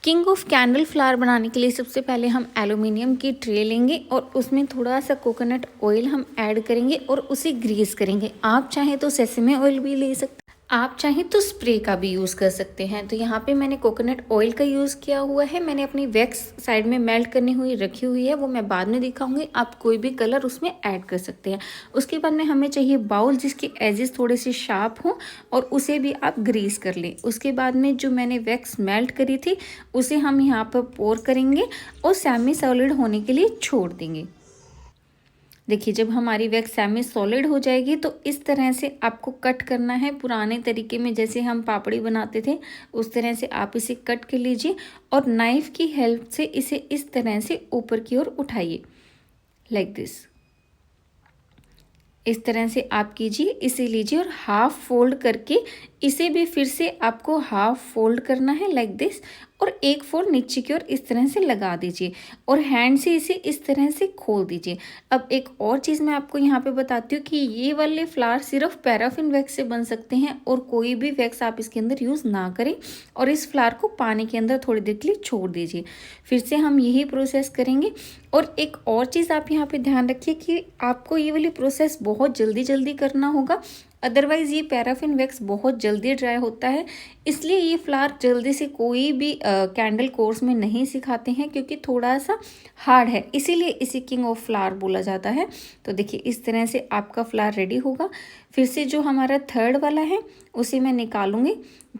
King of candle flower बनाने के लिए सबसे पहले हम एल्युमिनियम की ट्रे लेंगे और उसमें थोड़ा सा कोकोनट ऑयल हम ऐड करेंगे और उसे ग्रीस करेंगे। आप चाहें तो सेसमे ऑयल भी ले सकते हैं, आप चाहें तो स्प्रे का भी यूज़ कर सकते हैं। तो यहाँ पे मैंने कोकोनट ऑयल का यूज़ किया हुआ है। मैंने अपनी वैक्स साइड में मेल्ट करनी हुई रखी हुई है, वो मैं बाद में दिखाऊंगी। आप कोई भी कलर उसमें ऐड कर सकते हैं। उसके बाद में हमें चाहिए बाउल जिसके एजेस थोड़े से शार्प हों और उसे भी आप ग्रीस कर लें। उसके बाद में जो मैंने वैक्स मेल्ट करी थी उसे हम यहाँ पर पोर करेंगे और सेमी सॉलिड होने के लिए छोड़ देंगे। देखिए, जब हमारी वैक्स सेमी सॉलिड हो जाएगी तो इस तरह से आपको कट करना है। पुराने तरीके में जैसे हम पापड़ी बनाते थे उस तरह से आप इसे कट कर लीजिए और नाइफ की हेल्प से इसे इस तरह से ऊपर की ओर उठाइए, लाइक दिस। इस तरह से आप कीजिए, इसे लीजिए और हाफ फोल्ड करके इसे भी फिर से आपको हाफ फोल्ड करना है, लाइक दिस। और एक फोल्ड नीचे की ओर इस तरह से लगा दीजिए और हैंड से इसे इस तरह से खोल दीजिए। अब एक और चीज़ मैं आपको यहाँ पे बताती हूँ कि ये वाले फ्लावर सिर्फ पैराफिन वैक्स से बन सकते हैं और कोई भी वैक्स आप इसके अंदर यूज़ ना करें। और इस फ्लावर को पानी के अंदर थोड़ी देर के लिए छोड़ दीजिए। फिर से हम यही प्रोसेस करेंगे। और एक और चीज़ आप यहाँ पे ध्यान रखिए कि आपको ये वाली प्रोसेस बहुत जल्दी करना होगा, अदरवाइज़ ये पैराफिन वैक्स बहुत जल्दी ड्राई होता है। इसलिए ये फ्लावर जल्दी से कोई भी कैंडल कोर्स में नहीं सिखाते हैं क्योंकि थोड़ा सा हार्ड है, इसीलिए इसे किंग ऑफ फ्लावर बोला जाता है। तो देखिए, इस तरह से आपका फ्लावर रेडी होगा। फिर से जो हमारा थर्ड वाला है उसे मैं निकालूंगी।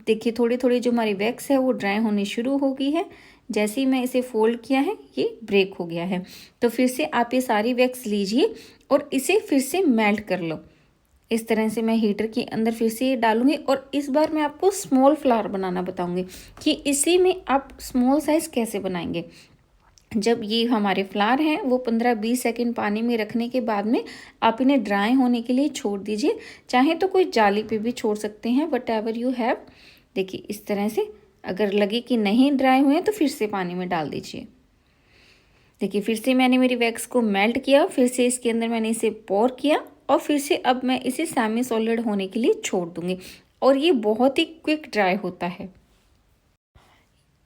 देखिए, थोड़ी थोड़ी जो हमारी वैक्स है वो ड्राई होनी शुरू हो गई है। जैसे ही मैं इसे फोल्ड किया है ये ब्रेक हो गया है। तो फिर से आप ये सारी वैक्स लीजिए और इसे फिर से मेल्ट कर लो। इस तरह से मैं हीटर के अंदर फिर से ये डालूंगी और इस बार मैं आपको स्मॉल फ्लावर बनाना बताऊंगी कि इसी में आप स्मॉल साइज़ कैसे बनाएंगे। जब ये हमारे फ्लावर हैं वो 15-20 सेकंड पानी में रखने के बाद में आप इन्हें ड्राई होने के लिए छोड़ दीजिए। चाहे तो कोई जाली पे भी छोड़ सकते हैं, वट एवर यू हैव। देखिए, इस तरह से अगर लगे कि नहीं ड्राई हुए तो फिर से पानी में डाल दीजिए। देखिए, फिर से मैंने मेरी वैक्स को मेल्ट किया, फिर से इसके अंदर मैंने इसे पोर किया और फिर से अब मैं इसे सेमी सॉलिड होने के लिए छोड़ दूंगी और ये बहुत ही क्विक ड्राई होता है।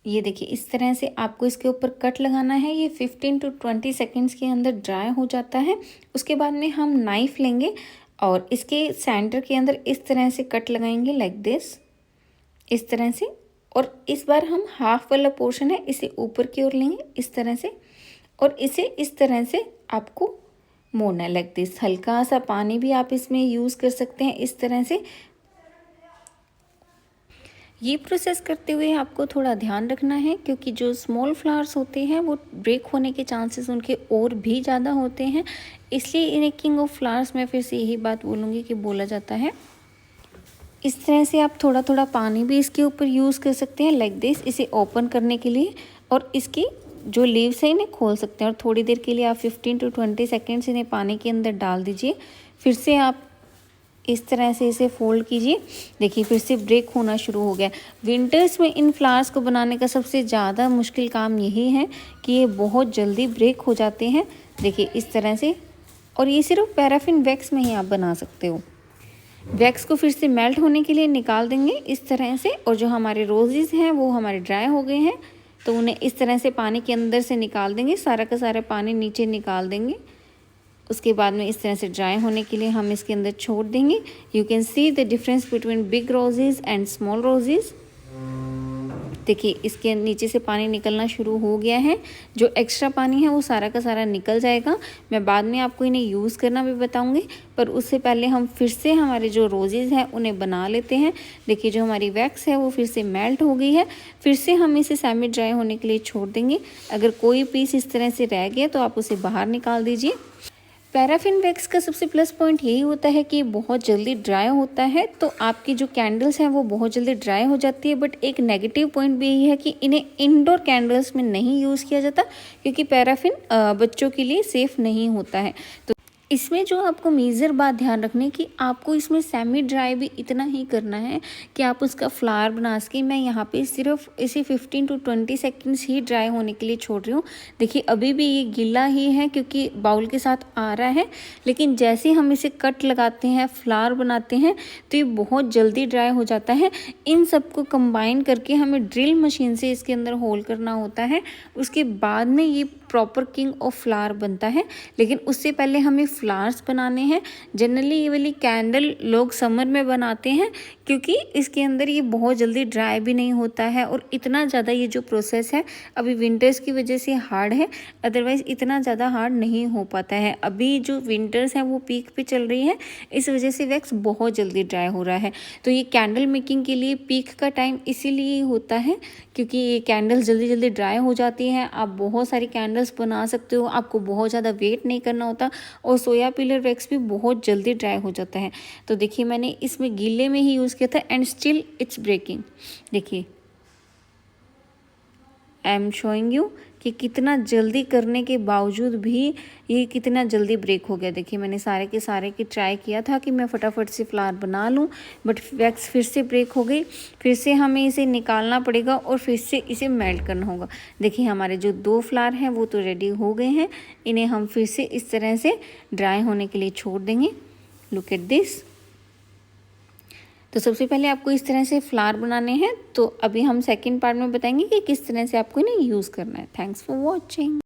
ये देखिए, इस तरह से आपको इसके ऊपर कट लगाना है। ये 15 to 20 सेकेंड्स के अंदर ड्राई हो जाता है। उसके बाद में हम नाइफ लेंगे और इसके सेंटर के अंदर इस तरह से कट लगाएंगे, लाइक दिस, इस तरह से। और इस बार हम हाफ वाला पोर्शन है इसे ऊपर की ओर लेंगे इस तरह से और इसे इस तरह से आपको मोड़ना है, लाइक दिस। हल्का सा पानी भी आप इसमें यूज़ कर सकते हैं इस तरह से। ये प्रोसेस करते हुए आपको थोड़ा ध्यान रखना है क्योंकि जो स्मॉल फ्लावर्स होते हैं वो ब्रेक होने के चांसेस उनके और भी ज़्यादा होते हैं। इसलिए इन्हें किंग ऑफ फ्लावर्स में फिर से यही बात बोलूँगी कि बोला जाता है। इस तरह से आप थोड़ा थोड़ा पानी भी इसके ऊपर यूज़ कर सकते हैं, लाइक दिस, इसे ओपन करने के लिए। और इसकी जो लीव्स है इन्हें खोल सकते हैं और थोड़ी देर के लिए आप 15 to 20 सेकेंड्स इन्हें पानी के अंदर डाल दीजिए। फिर से आप इस तरह से इसे फोल्ड कीजिए। देखिए, फिर से ब्रेक होना शुरू हो गया। विंटर्स में इन फ्लावर्स को बनाने का सबसे ज़्यादा मुश्किल काम यही है कि ये बहुत जल्दी ब्रेक हो जाते हैं। देखिए, इस तरह से। और ये सिर्फ पैराफिन वैक्स में ही आप बना सकते हो। वैक्स को फिर से मेल्ट होने के लिए निकाल देंगे इस तरह से। और जो हमारे रोजेज़ हैं वो हमारे ड्राई हो गए हैं तो उन्हें इस तरह से पानी के अंदर से निकाल देंगे, सारा का सारा पानी नीचे निकाल देंगे। उसके बाद में इस तरह से ड्राई होने के लिए हम इसके अंदर छोड़ देंगे। You can see the difference between big roses and small roses. देखिए, इसके नीचे से पानी निकलना शुरू हो गया है। जो एक्स्ट्रा पानी है वो सारा का सारा निकल जाएगा। मैं बाद में आपको इन्हें यूज़ करना भी बताऊंगी, पर उससे पहले हम फिर से हमारे जो रोजेज़ हैं उन्हें बना लेते हैं। देखिए, जो हमारी वैक्स है वो फिर से मेल्ट हो गई है। फिर से हम इसे सेमी ड्राई होने के लिए छोड़ देंगे। अगर कोई पीस इस तरह से रह गया तो आप उसे बाहर निकाल दीजिए। पैराफिन वैक्स का सबसे प्लस पॉइंट यही होता है कि बहुत जल्दी ड्राई होता है, तो आपकी जो कैंडल्स हैं वो बहुत जल्दी ड्राई हो जाती है। बट एक नेगेटिव पॉइंट भी यही है कि इन्हें इंडोर कैंडल्स में नहीं यूज़ किया जाता क्योंकि पैराफिन बच्चों के लिए सेफ़ नहीं होता है। तो इसमें जो आपको मेजर बात ध्यान रखने की, आपको इसमें सेमी ड्राई भी इतना ही करना है कि आप उसका फ्लावर बना सके। मैं यहाँ पे सिर्फ इसे 15 to 20 सेकेंड्स ही ड्राई होने के लिए छोड़ रही हूँ। देखिए अभी भी ये गीला ही है क्योंकि बाउल के साथ आ रहा है, लेकिन जैसे हम इसे कट लगाते हैं, फ्लावर बनाते हैं, तो ये बहुत जल्दी ड्राई हो जाता है। इन सबको कंबाइन करके हमें ड्रिल मशीन से इसके अंदर होल करना होता है, उसके बाद में ये प्रॉपर किंग ऑफ फ्लावर बनता है। लेकिन उससे पहले हमें फ्लावर्स बनाने हैं। जनरली ये वाली कैंडल लोग समर में बनाते हैं क्योंकि इसके अंदर ये बहुत जल्दी ड्राई भी नहीं होता है, और इतना ज़्यादा ये जो प्रोसेस है अभी विंटर्स की वजह से हार्ड है, अदरवाइज़ इतना ज़्यादा हार्ड नहीं हो पाता है। अभी जो विंटर्स हैं वो पीक पे चल रही है, इस वजह से वैक्स बहुत जल्दी ड्राई हो रहा है। तो ये कैंडल मेकिंग के लिए पीक का टाइम इसीलिए होता है क्योंकि ये कैंडल्स जल्दी जल्दी ड्राई हो जाती हैं। आप बहुत सारी कैंडल्स बना सकते हो, आपको बहुत ज़्यादा वेट नहीं करना होता, और सोया पिलर वैक्स भी बहुत जल्दी ड्राई हो जाता है। तो देखिए मैंने इसमें गीले में ही यूज़ किया था, एंड स्टिल इट्स ब्रेकिंग। देखिए आई एम शोइंग यू कि कितना जल्दी करने के बावजूद भी ये कितना जल्दी ब्रेक हो गया। देखिए मैंने सारे के सारे की ट्राई किया था कि मैं फटाफट से फ्लावर बना लूँ, बट वैक्स फिर से ब्रेक हो गई। फिर से हमें इसे निकालना पड़ेगा और फिर से इसे मेल्ट करना होगा। देखिए हमारे जो 2 फ्लावर हैं वो तो रेडी हो गए हैं, इन्हें हम फिर से इस तरह से ड्राई होने के लिए छोड़ देंगे। Look at this. तो सबसे पहले आपको इस तरह से फ्लावर बनाने हैं, तो अभी हम सेकंड पार्ट में बताएंगे कि किस तरह से आपको इन्हें यूज़ करना है। Thanks for watching.